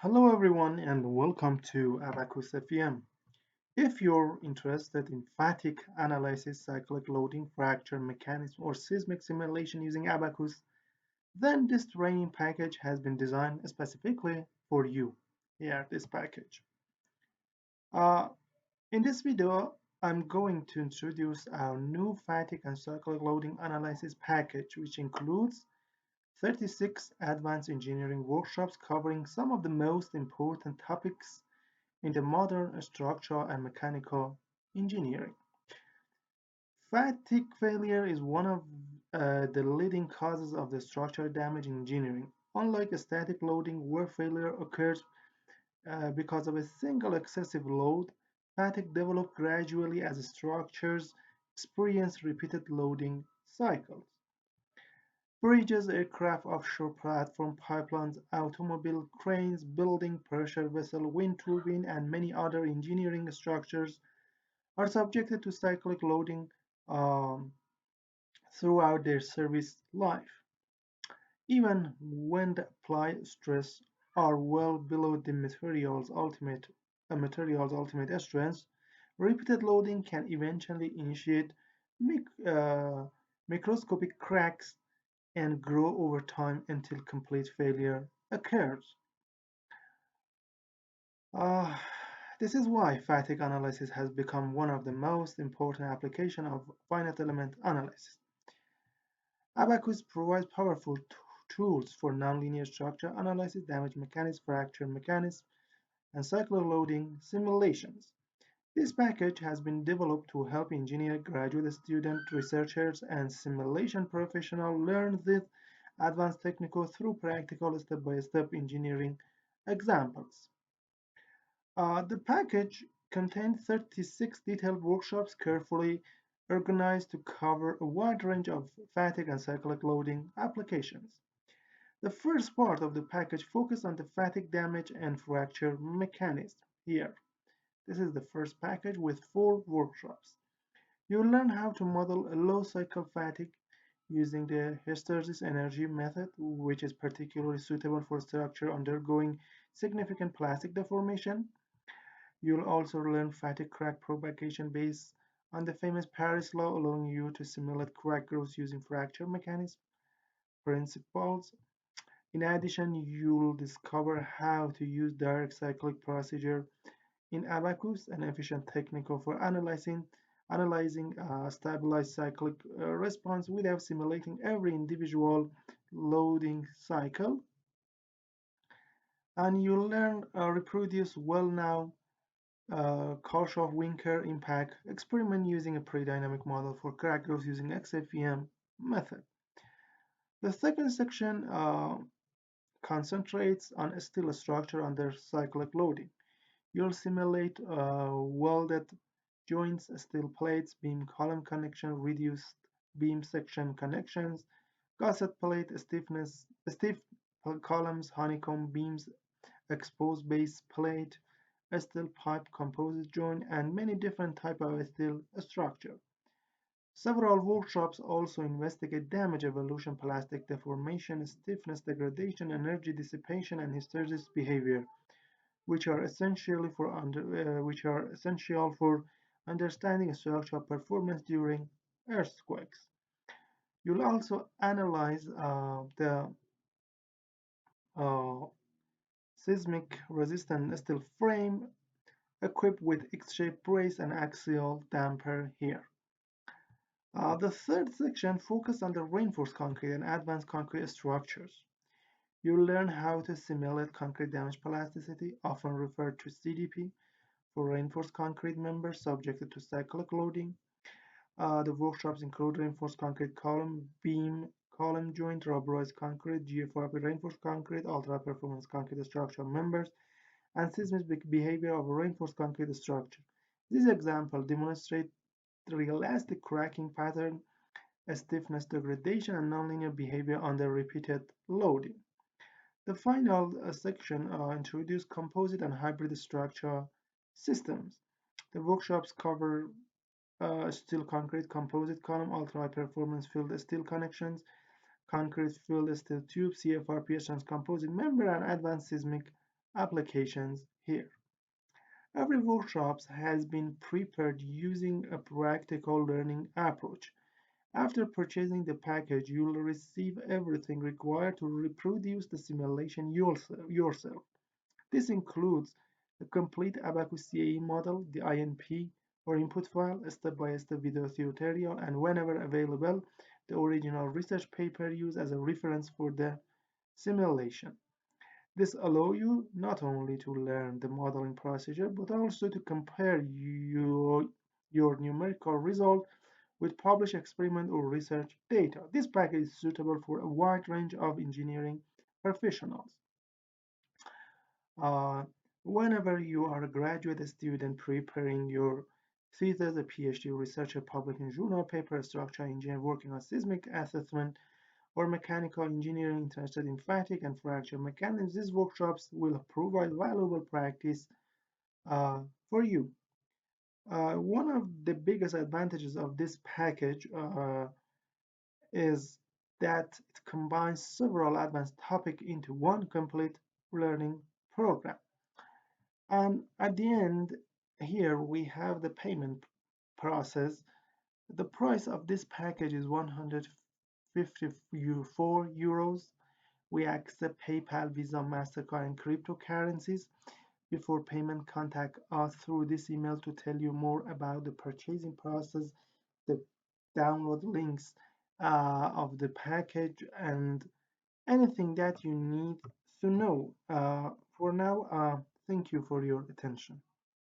Hello everyone and welcome to Abaqus FEM. If you're interested in fatigue analysis, cyclic loading, fracture mechanics, or seismic simulation using Abaqus, then this training package has been designed specifically for you. Here, this package. Uh, in this video, I'm going to introduce our new fatigue and cyclic loading analysis package, which includes 36 advanced engineering workshops covering some of the most important topics in the modern structural and mechanical engineering. Fatigue failure is one of the leading causes of the structural damage in engineering. Unlike static loading, where failure occurs because of a single excessive load, fatigue develops gradually as structures experience repeated loading cycles. Bridges, aircraft, offshore platform, pipelines, automobile cranes, building, pressure vessel, wind turbine, and many other engineering structures are subjected to cyclic loading um, throughout their service life. Even when the applied stress are well below the material's ultimate strength, repeated loading can eventually initiate microscopic cracks and grow over time until complete failure occurs. Uh, this is why fatigue analysis has become one of the most important applications of finite element analysis. Abaqus provides powerful tools for nonlinear structure analysis, damage mechanics, fracture mechanics, and cyclic loading simulations. This package has been developed to help engineer, graduate students, researchers, and simulation professionals learn these advanced techniques through practical step-by-step engineering examples. The package contains 36 detailed workshops carefully organized to cover a wide range of fatigue and cyclic loading applications. The first part of the package focuses on the fatigue damage and fracture mechanism. Here, this is the first package with 4 workshops. You will learn how to model a low cycle fatigue using the hysteresis energy method, which is particularly suitable for structure undergoing significant plastic deformation. You'll also learn fatigue crack propagation based on the famous Paris law, allowing you to simulate crack growth using fracture mechanism principles. In addition, you'll discover how to use direct cyclic procedure in Abaqus, an efficient technique for analyzing stabilized cyclic response without simulating every individual loading cycle. And you'll learn reproduce well-known Kirchhoff-Winker impact experiment using a pre-dynamic model for crack growth using XFEM method. The second section concentrates on steel structure under cyclic loading. You'll simulate welded joints, steel plates, beam column connection, reduced beam section connections, gusset plate stiff columns, honeycomb beams, exposed base plate, a steel pipe composite joint, and many different types of steel structure. Several workshops also investigate damage evolution, plastic deformation, stiffness degradation, energy dissipation, and hysteresis behavior, which are essential for understanding structural performance during earthquakes. You'll also analyze the uh, seismic resistant steel frame equipped with X-shaped brace and axial damper here. The third section focuses on the reinforced concrete and advanced concrete structures. You'll learn how to simulate concrete damage plasticity, often referred to CDP, for reinforced concrete members subjected to cyclic loading. The workshops include reinforced concrete column, beam, column joint, rubberized concrete, GFRP reinforced concrete, ultra-performance concrete structural members, and seismic behavior of a reinforced concrete structure. This example demonstrates the elastic cracking pattern, stiffness degradation, and nonlinear behavior under repeated loading. The final section introduces composite and hybrid structure systems. The workshops cover steel concrete composite column, ultra-high performance filled steel connections, concrete filled steel tube, CFRP composite member, and advanced seismic applications here. Every workshop has been prepared using a practical learning approach. After purchasing the package, you'll receive everything required to reproduce the simulation yourself. This includes the complete Abaqus CAE model, the INP or input file, a step-by-step video tutorial, and whenever available, the original research paper used as a reference for the simulation. This allows you not only to learn the modeling procedure, but also to compare your numerical result with published experiment or research data. This package is suitable for a wide range of engineering professionals. Uh, Whenever you are a graduate student preparing your thesis, a PhD researcher publishing journal paper, a structural engineer working on seismic assessment, or mechanical engineering interested in fatigue and fracture mechanics, these workshops will provide valuable practice for you. One of the biggest advantages of this package is that it combines several advanced topics into one complete learning program. And at the end, here we have the payment process. The price of this package is 154 euros. We accept PayPal, Visa, MasterCard, and cryptocurrencies. Before payment, contact us through this email to tell you more about the purchasing process, the download links of the package, and anything that you need to know. For now, thank you for your attention.